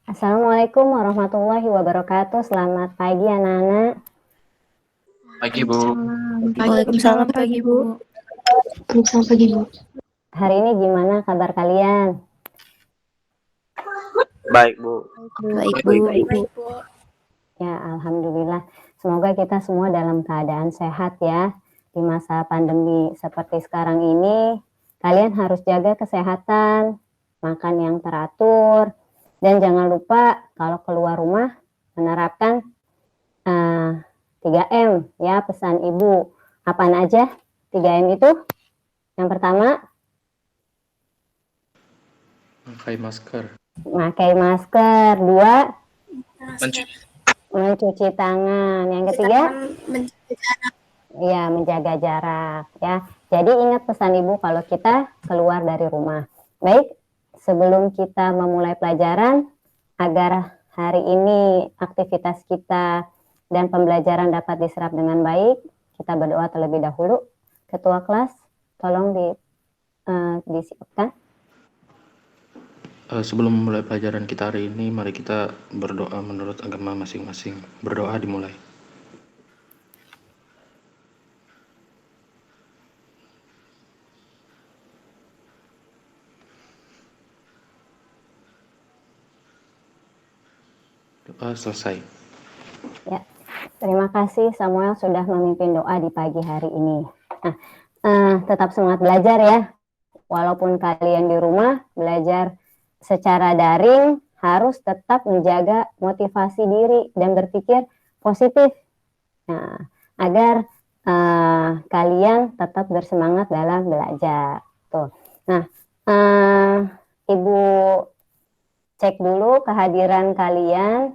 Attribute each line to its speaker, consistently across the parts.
Speaker 1: Assalamualaikum warahmatullahi wabarakatuh. Selamat pagi anak-anak.
Speaker 2: Pagi, Bu.
Speaker 3: Waalaikumsalam pagi, Bu.
Speaker 4: Waalaikumsalam pagi, Bu.
Speaker 1: Hari ini gimana kabar kalian?
Speaker 2: Baik, Bu.
Speaker 3: Baik, Bu.
Speaker 1: Ya, alhamdulillah. Semoga kita semua dalam keadaan sehat ya. Di masa pandemi seperti sekarang ini, kalian harus jaga kesehatan, makan yang teratur, dan jangan lupa kalau keluar rumah menerapkan 3M ya, pesan Ibu. Apaan aja 3M itu? Yang pertama, pakai masker. 2, mencuci tangan. Yang ketiga, ya, menjaga jarak ya. Jadi ingat pesan Ibu kalau kita keluar dari rumah. Baik, sebelum kita memulai pelajaran, agar hari ini aktivitas kita dan pembelajaran dapat diserap dengan baik, kita berdoa terlebih dahulu. Ketua kelas, tolong disiapkan.
Speaker 5: Sebelum memulai pelajaran kita hari ini, mari kita berdoa menurut agama masing-masing. Berdoa dimulai. Doa selesai.
Speaker 1: Ya, terima kasih Samuel sudah memimpin doa di pagi hari ini. Tetap semangat belajar ya. Walaupun kalian di rumah belajar secara daring, harus tetap menjaga motivasi diri dan berpikir positif. Nah, agar kalian tetap bersemangat dalam belajar. Tuh. Nah, Ibu cek dulu kehadiran kalian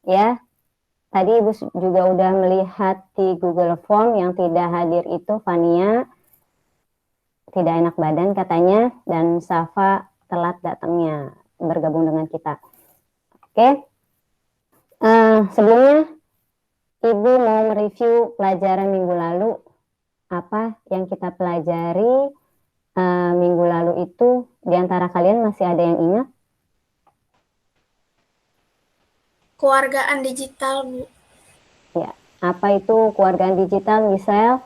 Speaker 1: ya. Tadi Ibu juga udah melihat di Google Form yang tidak hadir itu Fania, tidak enak badan katanya, dan Safa telat datangnya bergabung dengan kita. Oke. Sebelumnya Ibu mau mereview pelajaran minggu lalu. Apa yang kita pelajari minggu lalu itu, di antara kalian masih ada yang ingat?
Speaker 3: Kewargaan digital, Bu.
Speaker 1: Ya, apa itu kewargaan digital, Michelle?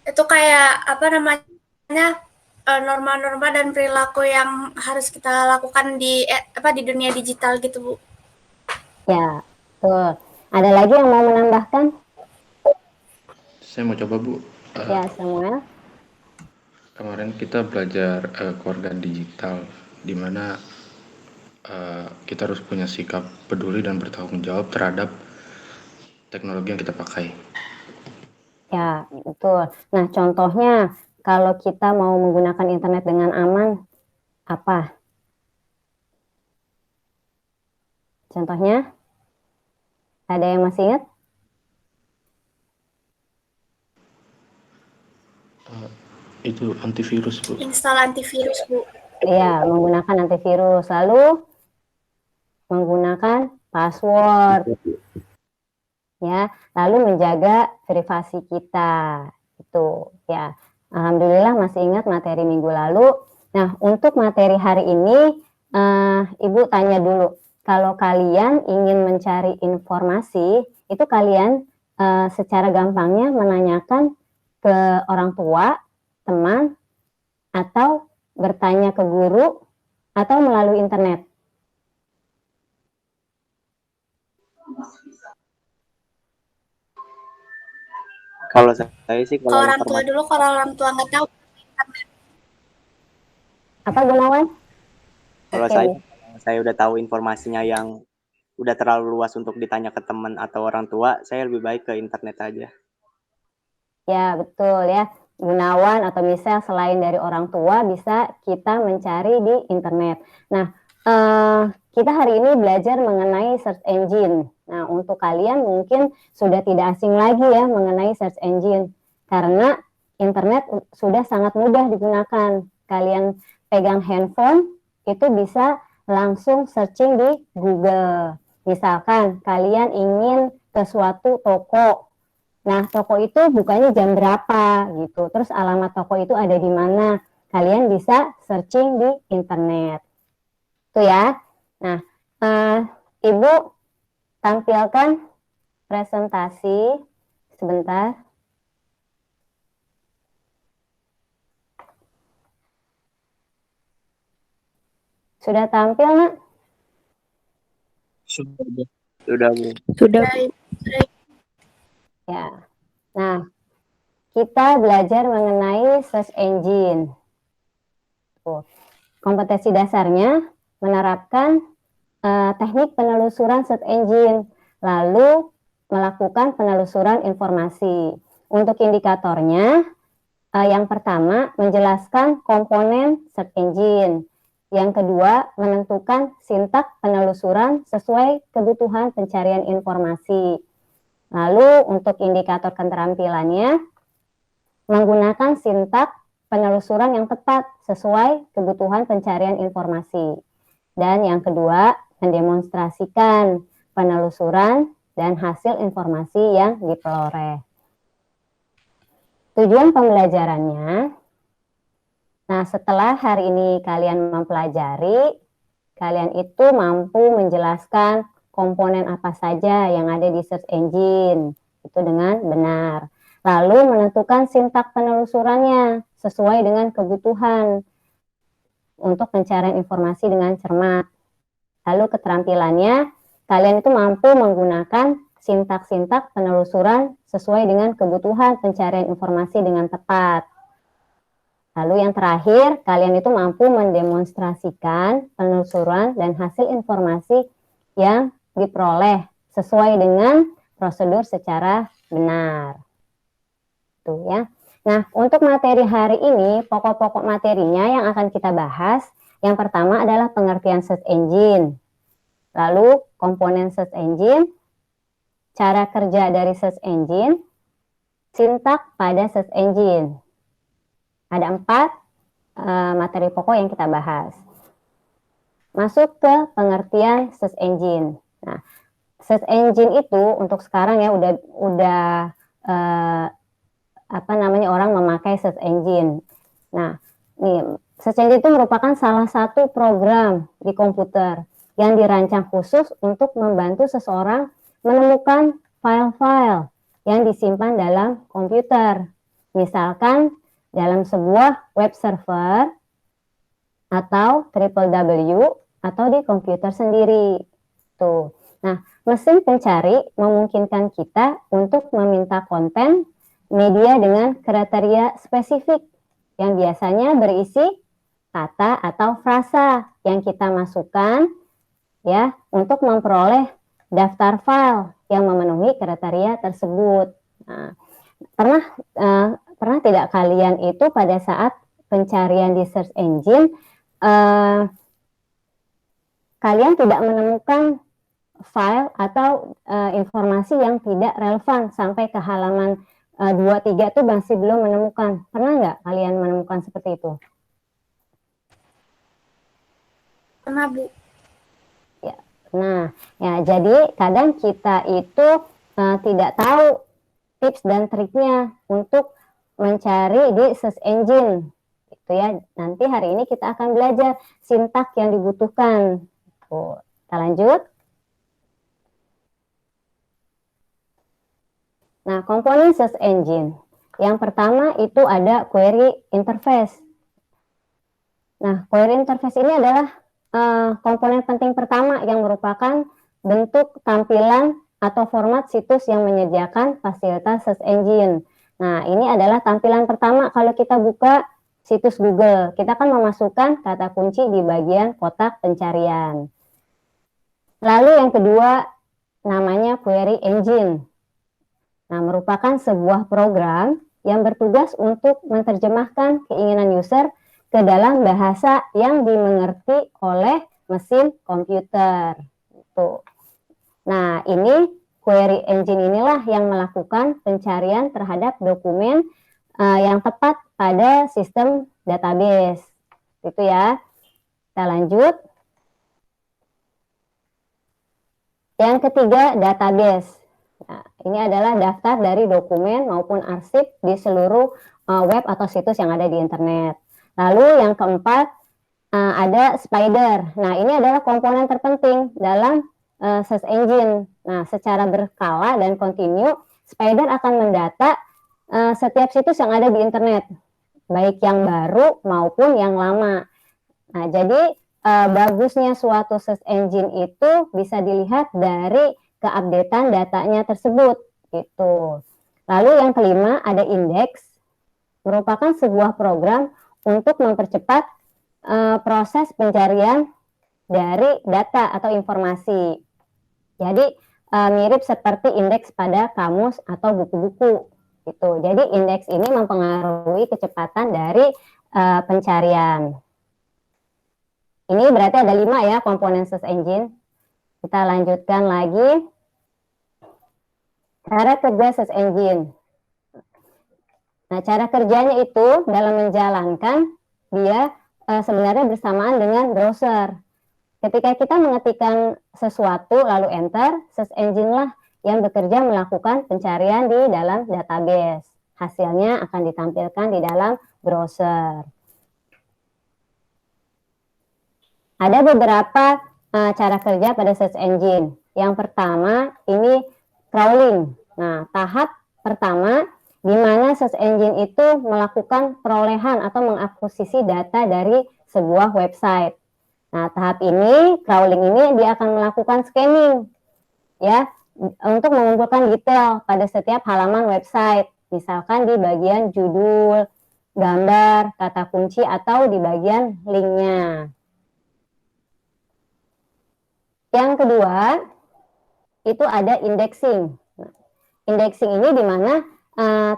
Speaker 3: Itu kayak apa namanya, norma-norma dan perilaku yang harus kita lakukan di dunia digital gitu, Bu.
Speaker 1: Ya, betul. Ada lagi yang mau menambahkan?
Speaker 5: Saya mau coba, Bu.
Speaker 1: Ya, Samuel.
Speaker 5: Kemarin kita belajar keluarga digital, di mana kita harus punya sikap peduli dan bertanggung jawab terhadap teknologi yang kita pakai.
Speaker 1: Ya, betul. Nah, contohnya kalau kita mau menggunakan internet dengan aman, apa? Contohnya? Ada yang masih ingat?
Speaker 5: Itu antivirus, Bu.
Speaker 3: Install antivirus, Bu.
Speaker 1: Iya, menggunakan antivirus. Lalu menggunakan password. Ya, lalu menjaga privasi kita. Itu ya. Alhamdulillah masih ingat materi minggu lalu. Nah, untuk materi hari ini Ibu tanya dulu. Kalau kalian ingin mencari informasi, itu kalian secara gampangnya menanyakan ke orang tua, teman, atau bertanya ke guru, atau melalui internet.
Speaker 2: Kalau saya sih
Speaker 3: Kalau orang tua dulu, kalau orang tua nggak tahu.
Speaker 1: Apa, Gunawan?
Speaker 2: Kalau
Speaker 1: Oke.
Speaker 2: saya udah tahu informasinya yang udah terlalu luas untuk ditanya ke teman atau orang tua, saya lebih baik ke internet aja.
Speaker 1: Ya, betul ya. Gunawan atau misal selain dari orang tua bisa kita mencari di internet. Nah, kita hari ini belajar mengenai search engine. Nah, untuk kalian mungkin sudah tidak asing lagi ya mengenai search engine. Karena internet sudah sangat mudah digunakan. Kalian pegang handphone, itu bisa langsung searching di Google. Misalkan kalian ingin ke suatu toko. Nah, toko itu bukanya jam berapa gitu. Terus alamat toko itu ada di mana. kalian bisa searching di internet. Itu ya. Nah, Ibu tampilkan presentasi sebentar. Sudah tampil, Nak?
Speaker 2: Sudah, Bu. Sudah, Bu.
Speaker 4: Sudah.
Speaker 1: Ya. Nah, kita belajar mengenai search engine. Tuh. Kompetensi dasarnya menerapkan teknik penelusuran search engine, lalu melakukan penelusuran informasi. Untuk indikatornya, yang pertama menjelaskan komponen search engine. Yang kedua, menentukan sintak penelusuran sesuai kebutuhan pencarian informasi. Lalu untuk indikator keterampilannya, menggunakan sintak penelusuran yang tepat sesuai kebutuhan pencarian informasi. Dan yang kedua, mendemonstrasikan penelusuran dan hasil informasi yang diperoleh. Tujuan pembelajarannya, nah setelah hari ini kalian mempelajari, kalian itu mampu menjelaskan komponen apa saja yang ada di search engine, itu dengan benar. Lalu menentukan sintak penelusurannya sesuai dengan kebutuhan untuk pencarian informasi dengan cermat. Lalu keterampilannya, kalian itu mampu menggunakan sintak-sintak penelusuran sesuai dengan kebutuhan pencarian informasi dengan tepat. Lalu yang terakhir, kalian itu mampu mendemonstrasikan penelusuran dan hasil informasi yang diperoleh sesuai dengan prosedur secara benar. Tuh ya. Nah, untuk materi hari ini, pokok-pokok materinya yang akan kita bahas, yang pertama adalah pengertian search engine. Lalu komponen search engine, cara kerja dari search engine, sintak pada search engine. Ada 4 materi pokok yang kita bahas. Masuk ke pengertian search engine. Nah, search engine itu untuk sekarang ya udah orang memakai search engine. Nah, nih search engine itu merupakan salah satu program di komputer yang dirancang khusus untuk membantu seseorang menemukan file-file yang disimpan dalam komputer. Misalkan dalam sebuah web server atau www atau di komputer sendiri. Tuh. Nah, mesin pencari memungkinkan kita untuk meminta konten media dengan kriteria spesifik yang biasanya berisi kata atau frasa yang kita masukkan ya untuk memperoleh daftar file yang memenuhi kriteria tersebut. Nah, pernah tidak kalian itu pada saat pencarian di search engine kalian tidak menemukan file atau informasi yang tidak relevan sampai ke halaman 2-3 itu masih belum menemukan. Pernah nggak kalian menemukan seperti itu?
Speaker 3: Pernah, Bu.
Speaker 1: Ya. Nah, ya jadi kadang kita itu tidak tahu tips dan triknya untuk mencari di search engine. Gitu ya. Nanti hari ini kita akan belajar sintak yang dibutuhkan. Tuh, kita lanjut. Nah, komponen search engine. Yang pertama itu ada query interface. Nah, query interface ini adalah komponen penting pertama yang merupakan bentuk tampilan atau format situs yang menyediakan fasilitas search engine. Nah, ini adalah tampilan pertama kalau kita buka situs Google. Kita akan memasukkan kata kunci di bagian kotak pencarian. Lalu yang kedua namanya query engine. Nah, merupakan sebuah program yang bertugas untuk menerjemahkan keinginan user ke dalam bahasa yang dimengerti oleh mesin komputer. Tuh. Nah, ini query engine inilah yang melakukan pencarian terhadap dokumen yang tepat pada sistem database. Itu ya. Kita lanjut. Yang ketiga, database. Nah, ini adalah daftar dari dokumen maupun arsip di seluruh web atau situs yang ada di internet. Lalu yang keempat ada Spider. Nah, ini adalah komponen terpenting dalam search engine. Nah, secara berkala dan kontinu, Spider akan mendata setiap situs yang ada di internet, baik yang baru maupun yang lama. Nah, jadi bagusnya suatu search engine itu bisa dilihat dari keupdatean datanya tersebut. Gitu. Lalu yang kelima ada indeks, merupakan sebuah program untuk mempercepat proses pencarian dari data atau informasi. Jadi mirip seperti indeks pada kamus atau buku-buku gitu. Jadi indeks ini mempengaruhi kecepatan dari pencarian. Ini berarti ada 5 ya komponen search engine. Kita lanjutkan lagi. Cara kerja search engine. Nah, cara kerjanya itu dalam menjalankan dia sebenarnya bersamaan dengan browser. Ketika kita mengetikkan sesuatu lalu enter, search engine lah yang bekerja melakukan pencarian di dalam database. Hasilnya akan ditampilkan di dalam browser. Ada beberapa cara kerja pada search engine. Yang pertama ini crawling. Nah, tahap pertama di mana search engine itu melakukan perolehan atau mengakuisisi data dari sebuah website. Nah, tahap ini, crawling ini dia akan melakukan scanning ya untuk mengumpulkan detail pada setiap halaman website. Misalkan di bagian judul, gambar, kata kunci atau di bagian linknya. Yang kedua, itu ada indexing. Indexing ini di mana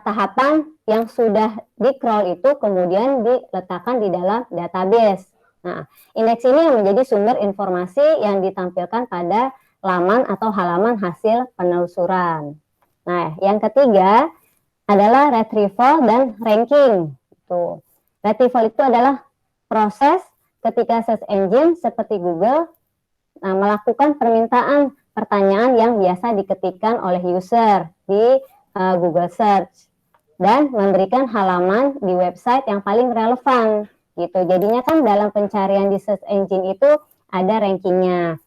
Speaker 1: tahapan yang sudah di-crawl itu kemudian diletakkan di dalam database. Nah, indeks ini yang menjadi sumber informasi yang ditampilkan pada laman atau halaman hasil penelusuran. Nah, yang ketiga adalah retrieval dan ranking. Retrieval itu adalah proses ketika search engine seperti Google melakukan permintaan pertanyaan yang biasa diketikkan oleh user di Google Search dan memberikan halaman di website yang paling relevan. Gitu. Jadinya kan dalam pencarian di search engine itu ada rankingnya.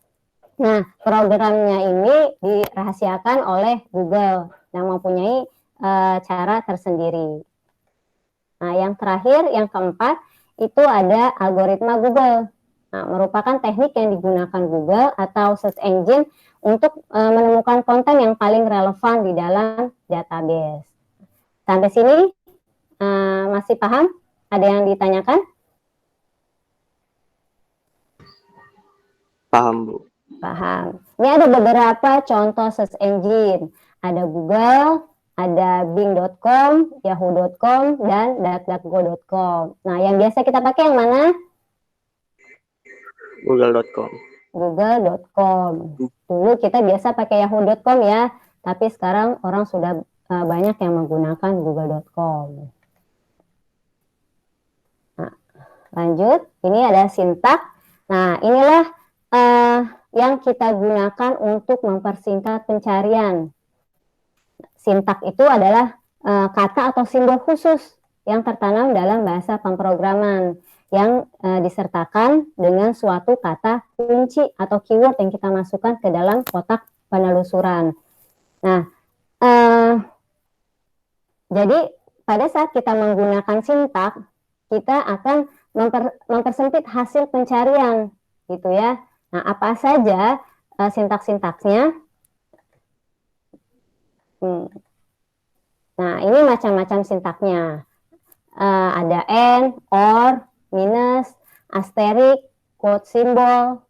Speaker 1: Nah, programnya ini dirahasiakan oleh Google yang mempunyai cara tersendiri. Nah, yang terakhir, yang keempat, itu ada algoritma Google. Nah, merupakan teknik yang digunakan Google atau search engine untuk menemukan konten yang paling relevan di dalam database. Sampai sini masih paham? Ada yang ditanyakan?
Speaker 2: Paham, Bu.
Speaker 1: Paham. Ini ada beberapa contoh search engine. Ada Google, ada Bing.com, Yahoo.com, dan DuckDuckGo.com. Nah, yang biasa kita pakai yang mana?
Speaker 2: Google.com.
Speaker 1: Google.com. Dulu kita biasa pakai Yahoo.com ya, tapi sekarang orang sudah banyak yang menggunakan Google.com. Nah, lanjut. Ini ada sintak. Nah, inilah yang kita gunakan untuk mempersingkat pencarian. Sintak itu adalah kata atau simbol khusus yang tertanam dalam bahasa pemrograman yang disertakan dengan suatu kata kunci atau keyword yang kita masukkan ke dalam kotak penelusuran. Nah, jadi pada saat kita menggunakan sintak, kita akan mempersempit hasil pencarian, gitu ya. Nah, apa saja sintak-sintaksnya? Nah, ini macam-macam sintaknya. Ada and, or, minus, asterisk, quote symbol,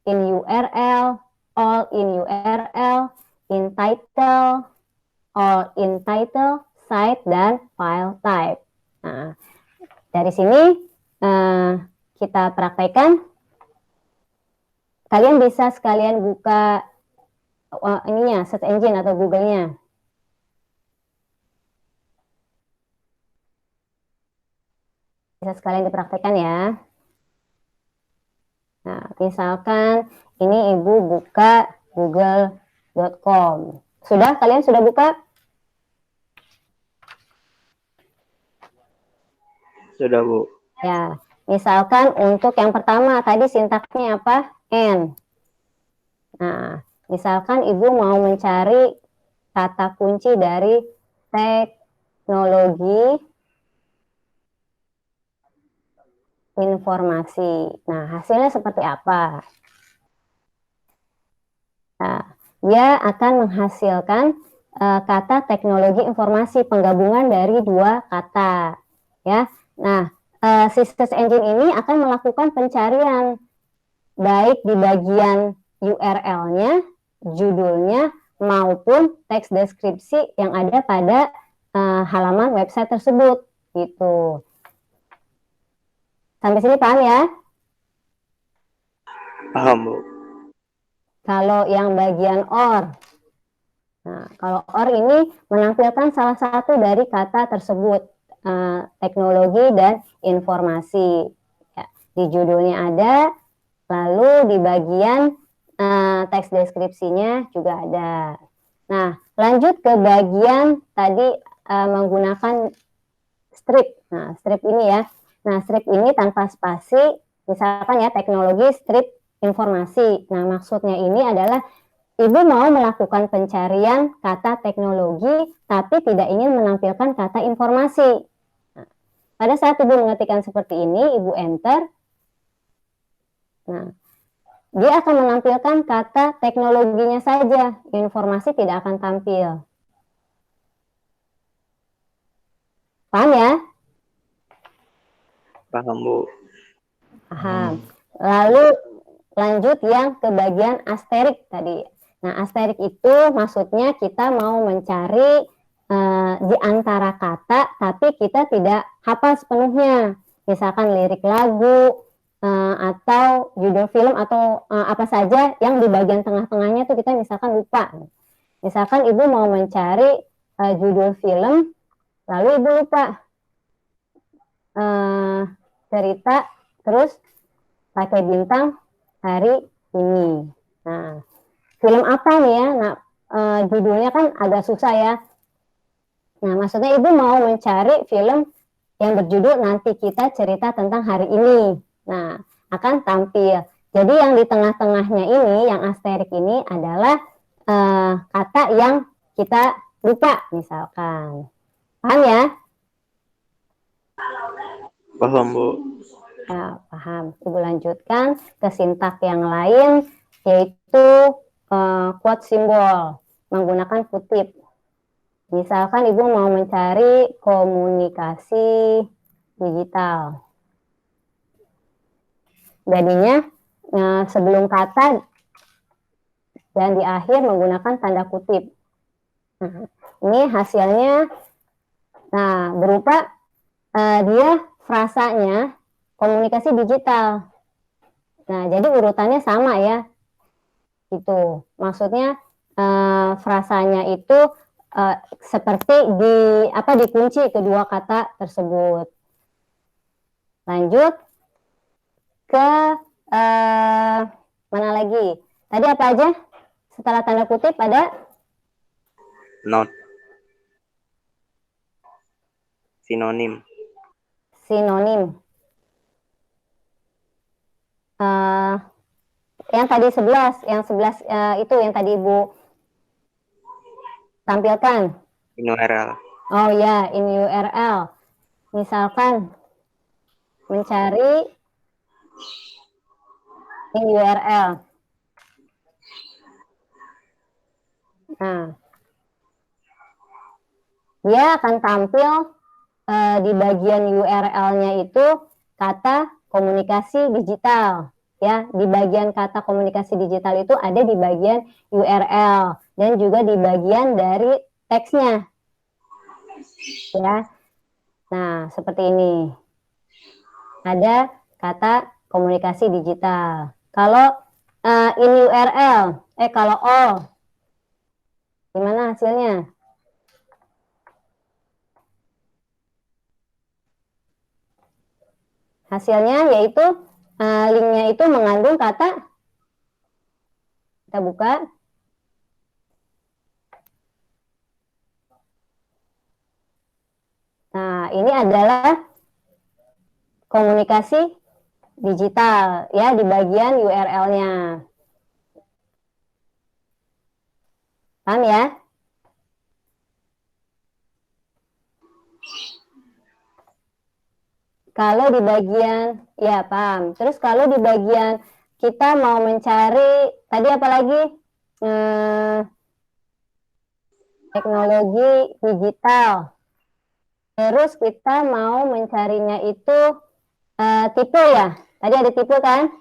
Speaker 1: in URL, all in URL, in title, all in title, site, dan file type. Nah, dari sini kita praktekkan. Kalian bisa sekalian buka ininya, search engine atau Google-nya. Bisa sekalian dipraktekkan ya. Nah, misalkan ini Ibu buka google.com. Sudah? Kalian sudah buka?
Speaker 2: Sudah, Bu.
Speaker 1: Ya, misalkan untuk yang pertama tadi sintaksnya apa? And. Nah, misalkan Ibu mau mencari kata kunci dari teknologi informasi. Nah, hasilnya seperti apa? Nah, dia akan menghasilkan kata teknologi informasi, penggabungan dari dua kata. Ya, nah, si search engine ini akan melakukan pencarian baik di bagian URL-nya, judulnya, maupun teks deskripsi yang ada pada halaman website tersebut. Gitu. Sampai sini paham ya?
Speaker 2: Paham, Bu.
Speaker 1: Kalau yang bagian OR, nah, kalau OR ini menampilkan salah satu dari kata tersebut, teknologi dan informasi. Ya, di judulnya ada, lalu di bagian teks deskripsinya juga ada. Nah, lanjut ke bagian tadi menggunakan strip. Nah, strip ini ya. Nah, strip ini tanpa spasi, misalkan ya teknologi strip informasi. Nah, maksudnya ini adalah Ibu mau melakukan pencarian kata teknologi, tapi tidak ingin menampilkan kata informasi. Nah, pada saat Ibu mengetikkan seperti ini, Ibu enter. Nah, dia akan menampilkan kata teknologinya saja, informasi tidak akan tampil. Paham ya?
Speaker 2: Paham, Bu.
Speaker 1: Paham. Lalu lanjut yang ke bagian asterik tadi. Nah, asterik itu maksudnya kita mau mencari di antara kata, tapi kita tidak hafal sepenuhnya. Misalkan lirik lagu, atau judul film, atau apa saja yang di bagian tengah-tengahnya itu kita misalkan lupa. Misalkan Ibu mau mencari judul film, lalu Ibu lupa cerita, terus pakai bintang hari ini. Nah, film apa nih ya? Nah, judulnya kan agak susah ya. Nah, maksudnya Ibu mau mencari film yang berjudul Nanti Kita Cerita Tentang Hari Ini. Nah, akan tampil. Jadi yang di tengah-tengahnya ini, yang asterik ini adalah kata yang kita lupa, misalkan. Paham ya?
Speaker 2: Paham, Bu.
Speaker 1: Ya, paham. Ibu lanjutkan ke sintak yang lain, yaitu quote simbol, menggunakan kutip. Misalkan Ibu mau mencari komunikasi digital. Jadinya sebelum kata dan di akhir menggunakan tanda kutip. Nah, ini hasilnya berupa dia frasanya komunikasi digital. Nah, jadi urutannya sama ya. Itu maksudnya frasanya itu seperti dikunci kedua kata tersebut. Lanjut ke mana lagi? Tadi apa aja? Setelah tanda kutip ada
Speaker 2: Not. Sinonim.
Speaker 1: sinonim. Yang tadi 11, itu yang tadi Ibu tampilkan.
Speaker 2: In URL.
Speaker 1: Oh ya, in URL. Misalkan mencari in URL. Nah, dia akan tampil di bagian URL-nya itu kata komunikasi digital. Ya, di bagian kata komunikasi digital itu ada di bagian URL dan juga di bagian dari teksnya. Ya. Nah, seperti ini. Ada kata komunikasi digital. Kalau in URL, kalau all, gimana hasilnya? Hasilnya yaitu linknya itu mengandung kata, kita buka. Nah, ini adalah komunikasi digital ya di bagian URL-nya. Paham ya? Kalau di bagian, ya paham. Terus kalau di bagian kita mau mencari, tadi apa lagi? Teknologi digital. Terus kita mau mencarinya itu tipe ya. Tadi ada tipe kan?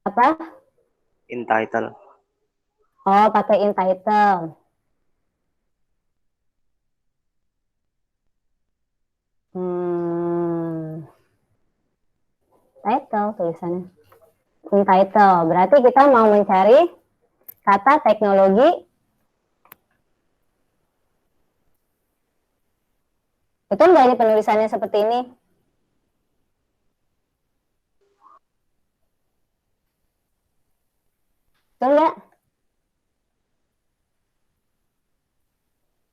Speaker 1: Apa?
Speaker 2: Entitle.
Speaker 1: Oh, pakai entitle. Title tulisannya. Entitle. Berarti kita mau mencari kata teknologi. Betul nggak ini penulisannya seperti ini? Betul nggak?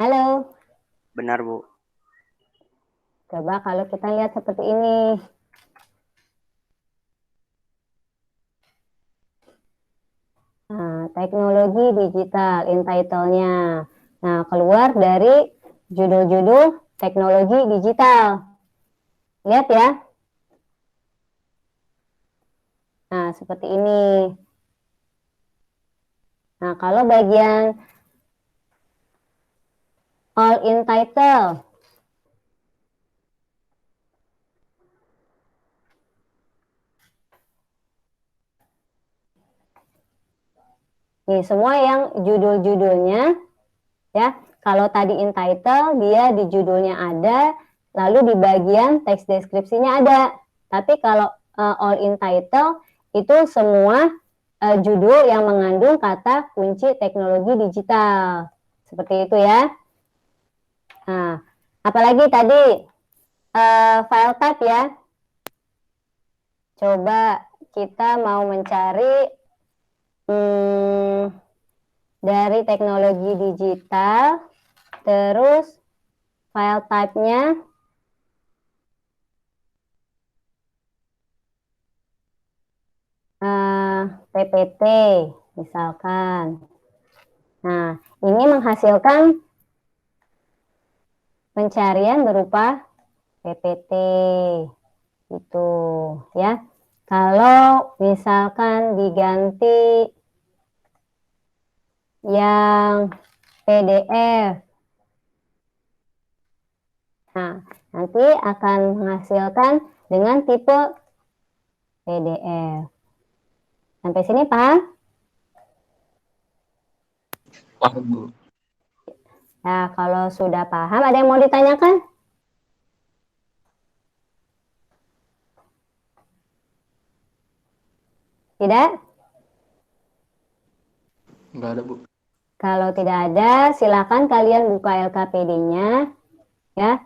Speaker 1: Halo?
Speaker 2: Benar, Bu.
Speaker 1: Coba kalau kita lihat seperti ini. Nah, teknologi digital, entitle-nya. Nah, keluar dari judul-judul teknologi digital. Lihat ya. Nah, seperti ini. Nah, kalau bagian all in title. Nih, semua yang judul-judulnya ya. Kalau tadi in title, dia di judulnya ada, lalu di bagian teks deskripsinya ada. Tapi kalau all in title, itu semua judul yang mengandung kata kunci teknologi digital. Seperti itu ya. Nah, apalagi tadi file type ya. Coba kita mau mencari dari teknologi digital, terus file type-nya PPT misalkan. Nah, ini menghasilkan pencarian berupa PPT itu ya. Kalau misalkan diganti yang PDF, nah nanti akan menghasilkan dengan tipe PDF. Sampai sini paham?
Speaker 5: Paham, Bu.
Speaker 1: Nah, kalau sudah paham, ada yang mau ditanyakan? Tidak?
Speaker 5: Nggak ada, Bu.
Speaker 1: Kalau tidak ada, silakan kalian buka LKPD-nya, ya.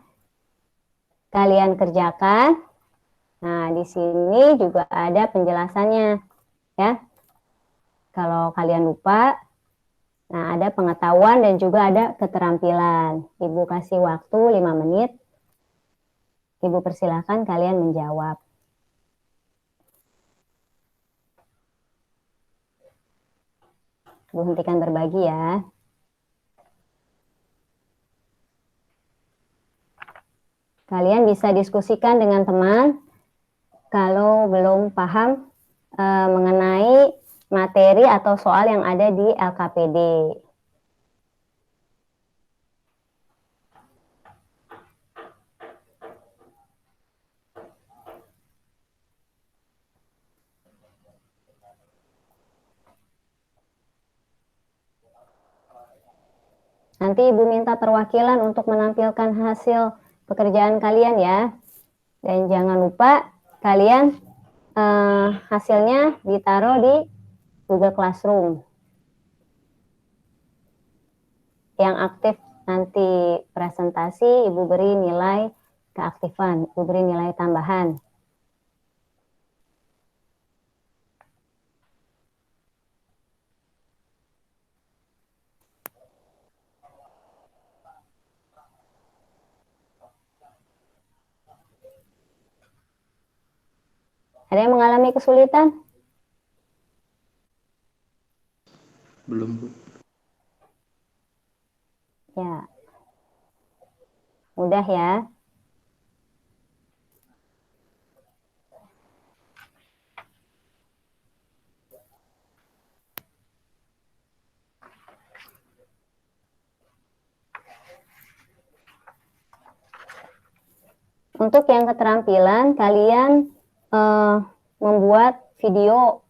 Speaker 1: Kalian kerjakan. Nah, di sini juga ada penjelasannya, ya. Kalau kalian lupa, nah ada pengetahuan dan juga ada keterampilan. Ibu kasih waktu 5 menit. Ibu persilakan kalian menjawab. Ibu hentikan berbagi ya. Kalian bisa diskusikan dengan teman kalau belum paham mengenai materi atau soal yang ada di LKPD. Nanti Ibu minta perwakilan untuk menampilkan hasil pekerjaan kalian ya. Dan jangan lupa kalian hasilnya ditaruh di Google Classroom. Yang aktif nanti presentasi, Ibu beri nilai keaktifan, Ibu beri nilai tambahan. Ada yang mengalami kesulitan?
Speaker 5: Belum, Bu.
Speaker 1: Ya, mudah ya. Untuk yang keterampilan, kalian membuat video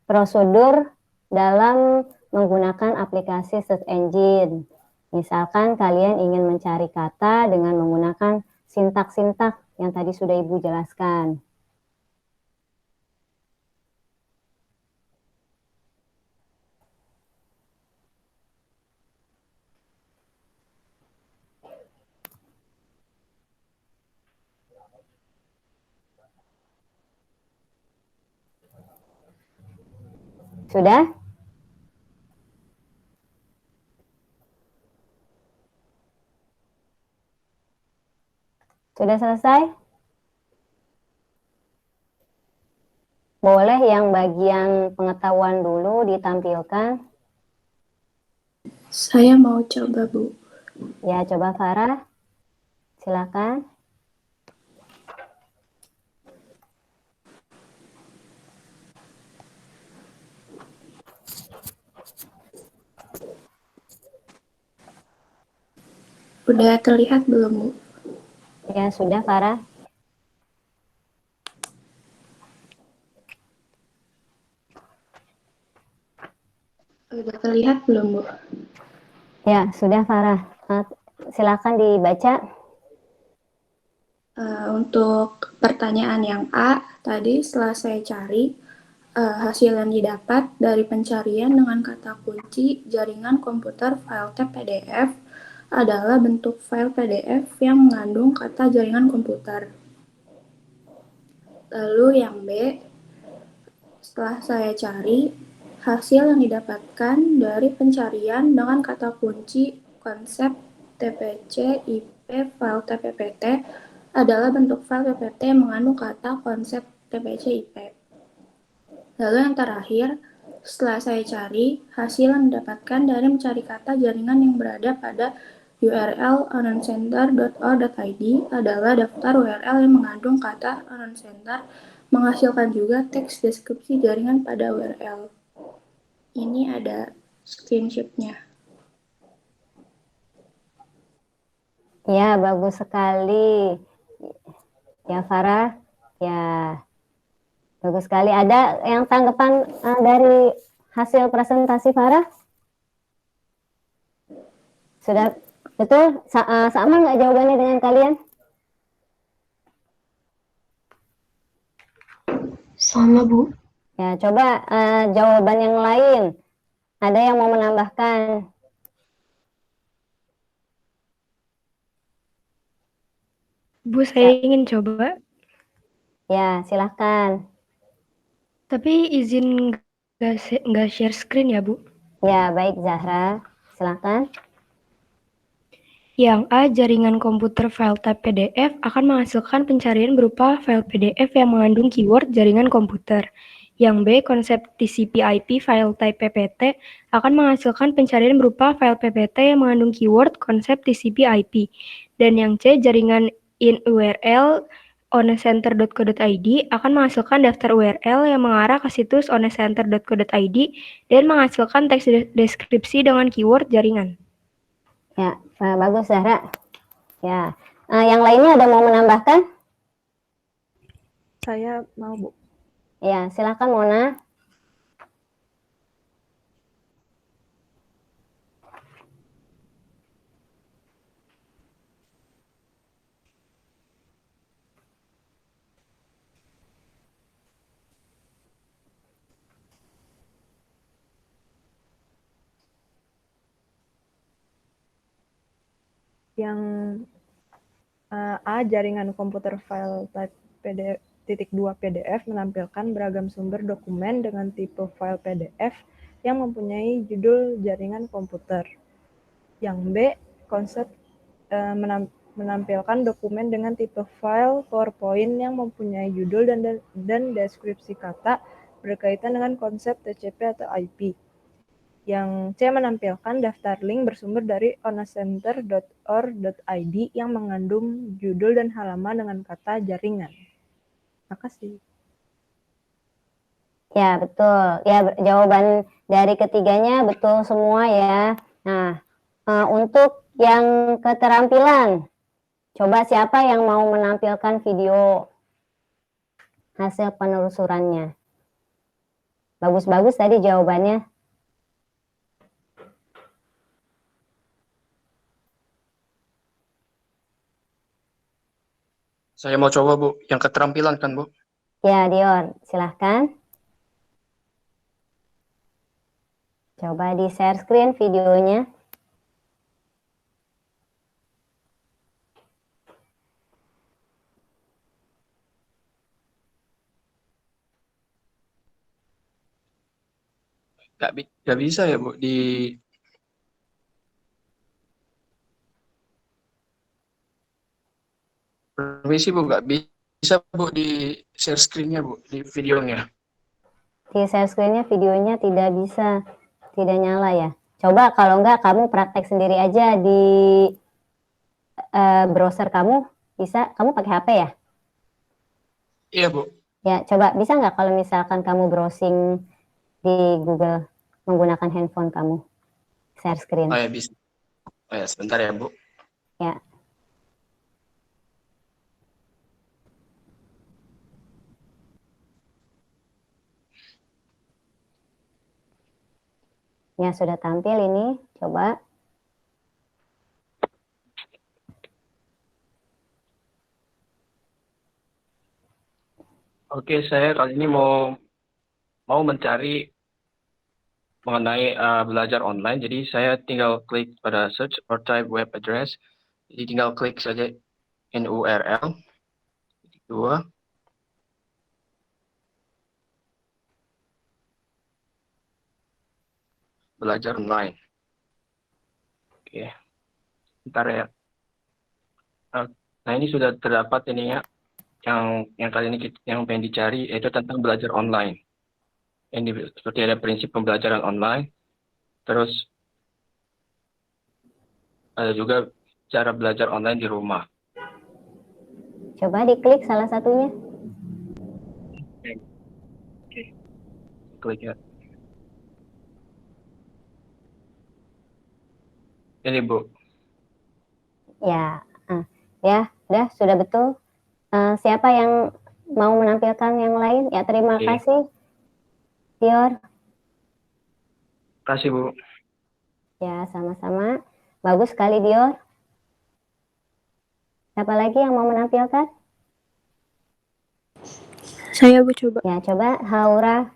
Speaker 1: prosedur dalam menggunakan aplikasi search engine. Misalkan kalian ingin mencari kata dengan menggunakan sintak-sintak yang tadi sudah Ibu jelaskan. Sudah? Sudah selesai? Boleh yang bagian pengetahuan dulu ditampilkan.
Speaker 4: Saya mau coba, Bu.
Speaker 1: Ya, coba Farah. Silakan.
Speaker 4: Udah terlihat belum, Bu?
Speaker 1: Ya, sudah Farah.
Speaker 4: Udah terlihat belum, Bu?
Speaker 1: Ya, sudah Farah. Silakan dibaca.
Speaker 4: Untuk pertanyaan yang A, tadi setelah saya cari, hasil yang didapat dari pencarian dengan kata kunci jaringan komputer file tab PDF adalah bentuk file PDF yang mengandung kata jaringan komputer. Lalu yang B, setelah saya cari, hasil yang didapatkan dari pencarian dengan kata kunci konsep TPC IP file TPPT adalah bentuk file PPT yang mengandung kata konsep TPC IP. Lalu yang terakhir, setelah saya cari, hasil yang didapatkan dari mencari kata jaringan yang berada pada URL anoncenter.or.id adalah daftar URL yang mengandung kata anoncenter, menghasilkan juga teks deskripsi jaringan pada URL. Ini ada screenshot-nya.
Speaker 1: Ya, bagus sekali. Ya, Farah. Ya, bagus sekali. Ada yang tanggapan dari hasil presentasi Farah? Sudah betul? Sama nggak jawabannya dengan kalian?
Speaker 4: Sama, Bu.
Speaker 1: Ya, coba jawaban yang lain. Ada yang mau menambahkan?
Speaker 6: Bu, saya ingin coba,
Speaker 1: Ya, silahkan.
Speaker 6: tapi izin nggak share screen ya, Bu?
Speaker 1: Ya, baik Zahra. Silahkan.
Speaker 6: Yang A, jaringan komputer file tab PDF akan menghasilkan pencarian berupa file PDF yang mengandung keyword jaringan komputer. Yang B, konsep TCP/IP file type PPT akan menghasilkan pencarian berupa file PPT yang mengandung keyword konsep TCP/IP. Dan yang C, jaringan in URL onecenter.co.id akan menghasilkan daftar URL yang mengarah ke situs onecenter.co.id dan menghasilkan teks deskripsi dengan keyword jaringan.
Speaker 1: Ya, bagus Zahra. Ya, yang lainnya ada mau menambahkan?
Speaker 7: Saya mau, Bu.
Speaker 1: Ya, silakan Mona.
Speaker 7: Yang A, jaringan komputer file type PDF PDF menampilkan beragam sumber dokumen dengan tipe file PDF yang mempunyai judul jaringan komputer. Yang B, konsep menampilkan dokumen dengan tipe file PowerPoint yang mempunyai judul dan deskripsi kata berkaitan dengan konsep TCP atau IP. Yang C menampilkan daftar link bersumber dari onacenter.or.id yang mengandung judul dan halaman dengan kata jaringan. Makasih.
Speaker 1: Ya, betul. Ya, jawaban dari ketiganya betul semua ya. Nah, untuk yang keterampilan, coba siapa yang mau menampilkan video hasil penelusurannya? Bagus-bagus tadi jawabannya.
Speaker 5: Saya mau coba, Bu. Yang keterampilan kan, Bu?
Speaker 1: Ya, Dion, silahkan. Coba di share screen videonya.
Speaker 5: Nggak bisa ya, Bu, permisi, Bu, nggak bisa, Bu, di share screen-nya, Bu, di videonya.
Speaker 1: Di share screen-nya videonya tidak bisa, tidak nyala ya. Coba kalau enggak kamu praktek sendiri aja di browser kamu, bisa, kamu pakai HP ya?
Speaker 5: Iya, Bu.
Speaker 1: Ya, coba bisa nggak kalau misalkan kamu browsing di Google menggunakan handphone kamu, share screen.
Speaker 5: Oh ya, bisa. Oh ya, sebentar ya, Bu.
Speaker 1: Ya. Ya, sudah tampil ini, coba.
Speaker 5: Oke, saya kali ini mau mencari mengenai belajar online. Jadi saya tinggal klik pada search or type web address. Jadi tinggal klik saja in URL. Dua. Belajar online. Oke. Bentar ya. Nah, ini sudah terdapat ini ya. Yang kali ini yang pengen dicari yaitu tentang belajar online. Ini seperti ada prinsip pembelajaran online. Terus ada juga cara belajar online di rumah.
Speaker 1: Coba diklik salah satunya.
Speaker 5: Oke. Klik ya. Ini, Bu.
Speaker 1: Ya, ya, sudah betul. Siapa yang mau menampilkan yang lain? Ya, terima kasih, Dior.
Speaker 5: Kasih, Bu.
Speaker 1: Ya, sama-sama. Bagus sekali, Dior. Siapa lagi yang mau menampilkan?
Speaker 4: Saya, Bu, coba.
Speaker 1: Ya, coba Haura.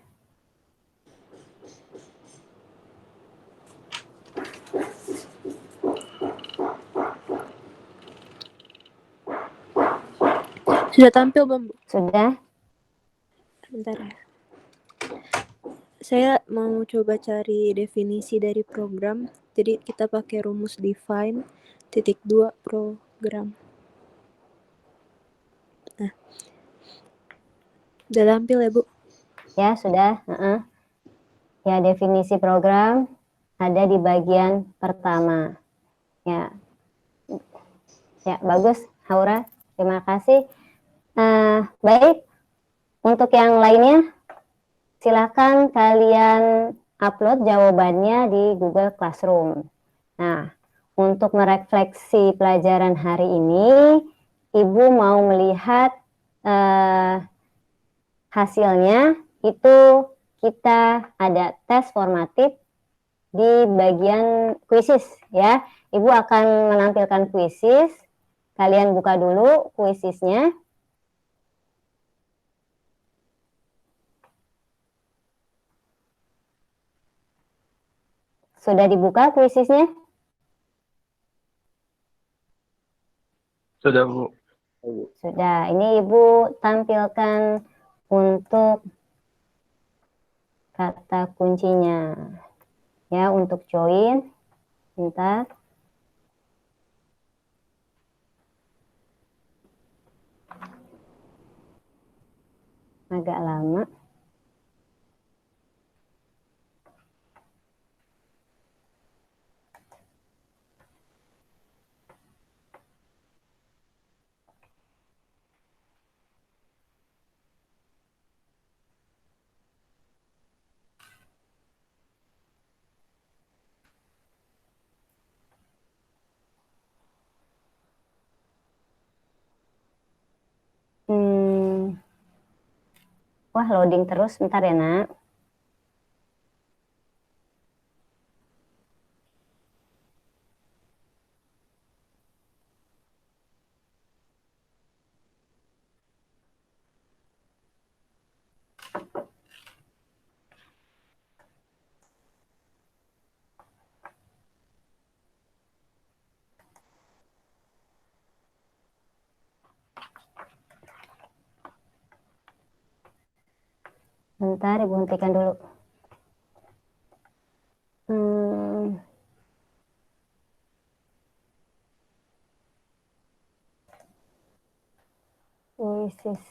Speaker 4: Sudah tampil, Bang, Bu?
Speaker 1: Sudah.
Speaker 4: Bentar ya. Saya mau coba cari definisi dari program. Jadi kita pakai rumus define (2) program. Nah, udah tampil ya, Bu?
Speaker 1: Ya, sudah. Ya, definisi program ada di bagian pertama. Ya, ya, bagus, Haura. Terima kasih. Baik, untuk yang lainnya, silakan kalian upload jawabannya di Google Classroom. Nah, untuk merefleksi pelajaran hari ini, Ibu mau melihat hasilnya. Itu kita ada tes formatif di bagian kuisis ya. Ibu akan menampilkan kuisis. Kalian buka dulu kuisisnya. Sudah dibuka kuisisnya?
Speaker 5: Sudah, Bu.
Speaker 1: Sudah. Ini Ibu tampilkan untuk kata kuncinya. Ya, untuk join. Bentar. agak lama. Wah, loading terus, bentar ya, Nak. Bentar, Ibu hentikan dulu. Voices.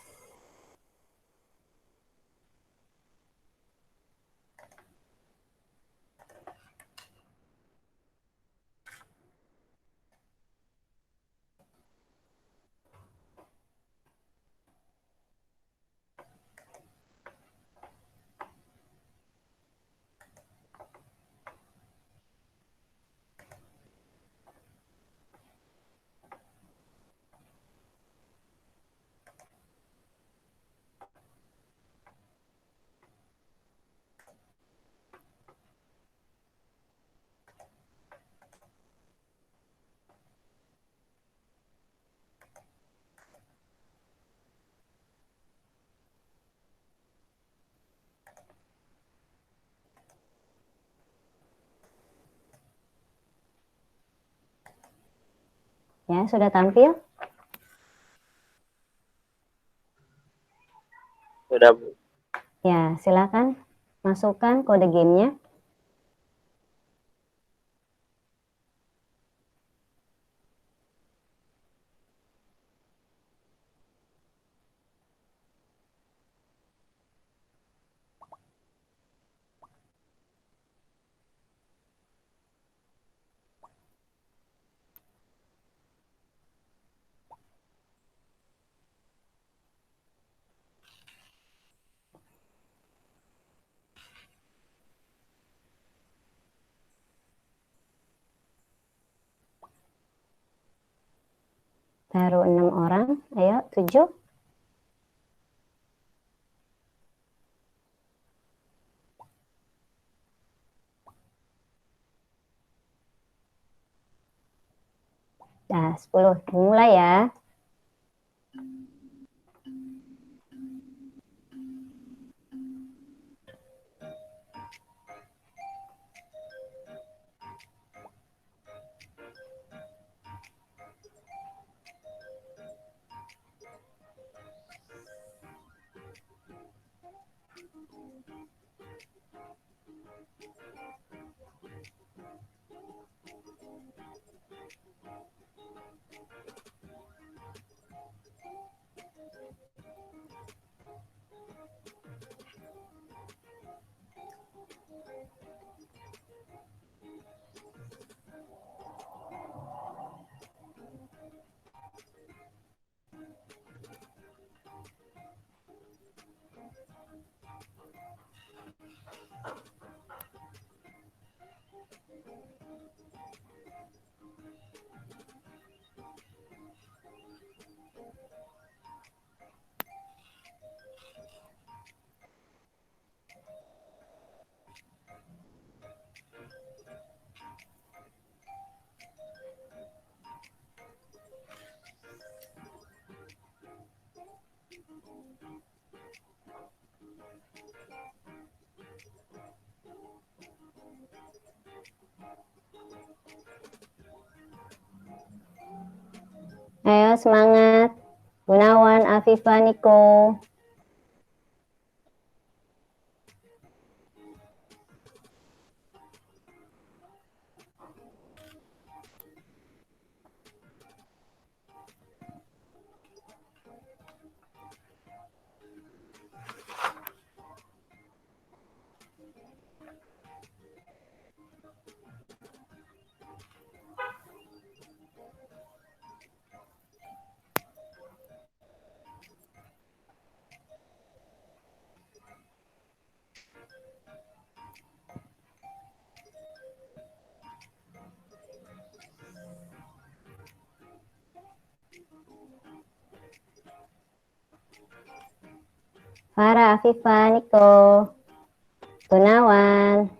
Speaker 1: Ya, sudah tampil?
Speaker 2: Sudah, Bu.
Speaker 1: Ya, silakan masukkan kode gamenya. Baru 6 orang, ayo 7. Nah, 10. Mulai ya. Ayo semangat. Gunawan, Afifa, Niko. Farah, Afifah, Niko, Gunawan.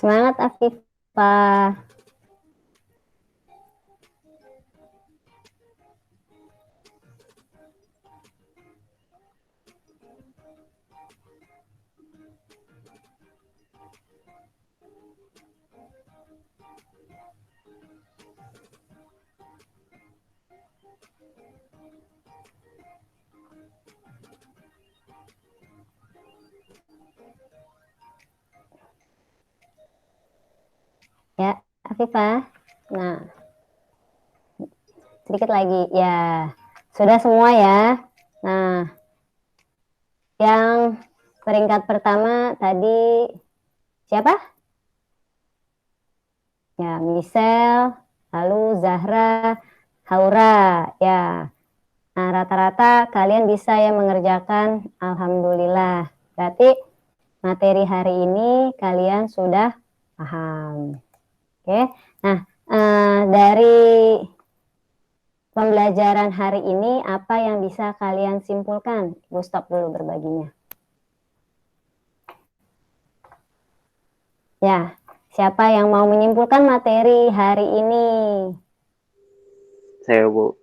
Speaker 1: Semangat Afifah. Ya, Afifah. Nah, sedikit lagi. Ya, sudah semua ya. Nah, yang peringkat pertama tadi siapa? Ya, Michelle, lalu Zahra, Haura. Ya, nah rata-rata kalian bisa ya mengerjakan. Alhamdulillah. Berarti materi hari ini kalian sudah paham. Oke, nah dari pembelajaran hari ini apa yang bisa kalian simpulkan? Ibu stop dulu berbaginya. Ya, siapa yang mau menyimpulkan materi hari ini?
Speaker 2: Saya, Bu.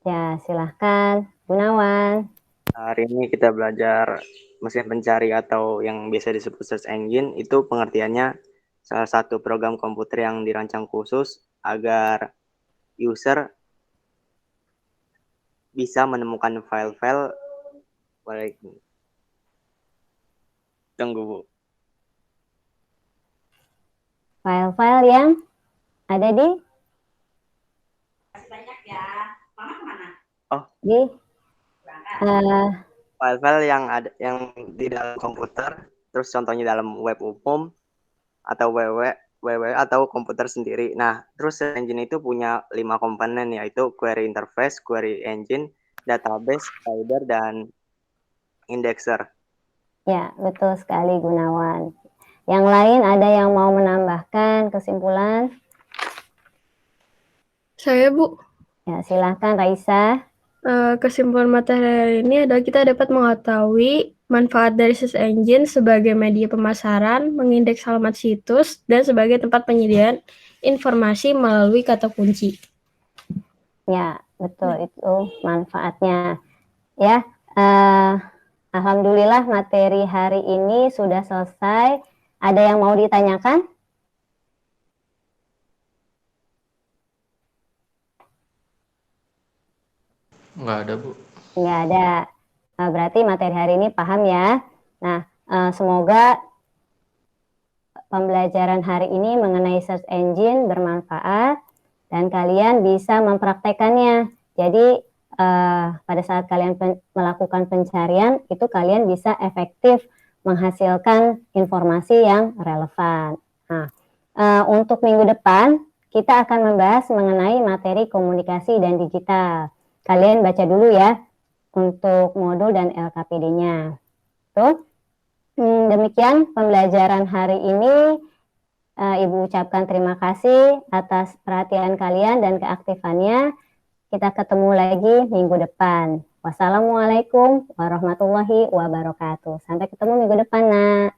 Speaker 1: Ya, silahkan. Gunawan.
Speaker 2: Hari ini kita belajar mesin pencari atau yang biasa disebut search engine. Itu pengertiannya salah satu program komputer yang dirancang khusus agar user bisa menemukan file-file. Tunggu, Bu.
Speaker 1: File-file yang ada di di
Speaker 2: File-file yang ada yang di dalam komputer, terus contohnya dalam web umum atau www atau komputer sendiri. Nah, terus search engine itu punya 5 komponen, yaitu query interface, query engine, database, header, dan indexer.
Speaker 1: Ya, betul sekali Gunawan. Yang lain ada yang mau menambahkan kesimpulan?
Speaker 6: Saya, Bu.
Speaker 1: Ya, silahkan Raisa.
Speaker 6: Kesimpulan materi hari ini adalah kita dapat mengetahui manfaat dari search engine sebagai media pemasaran, mengindeks halaman situs, dan sebagai tempat penyediaan informasi melalui kata kunci.
Speaker 1: Ya, betul itu manfaatnya. Ya, alhamdulillah materi hari ini sudah selesai. Ada yang mau ditanyakan?
Speaker 5: Nggak ada, Bu.
Speaker 1: Nggak ada. Berarti materi hari ini paham ya. Nah, semoga pembelajaran hari ini mengenai search engine bermanfaat dan kalian bisa mempraktekannya. Jadi pada saat kalian melakukan pencarian itu kalian bisa efektif menghasilkan informasi yang relevan. Nah, untuk minggu depan kita akan membahas mengenai materi komunikasi dan digital. Kalian baca dulu ya untuk modul dan LKPD-nya. Tuh. Demikian pembelajaran hari ini. Ibu ucapkan terima kasih atas perhatian kalian dan keaktifannya. Kita ketemu lagi minggu depan. Wassalamualaikum warahmatullahi wabarakatuh. Sampai ketemu minggu depan, Nak.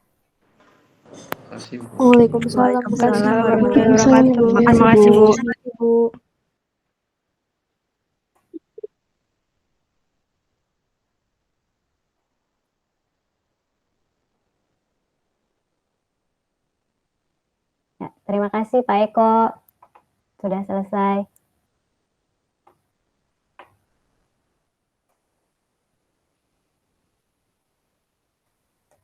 Speaker 5: Terima kasih, Bu.
Speaker 4: Waalaikumsalam
Speaker 6: warahmatullahi wabarakatuh. Terima kasih, Bu.
Speaker 1: Terima kasih Pak Eko. Sudah selesai.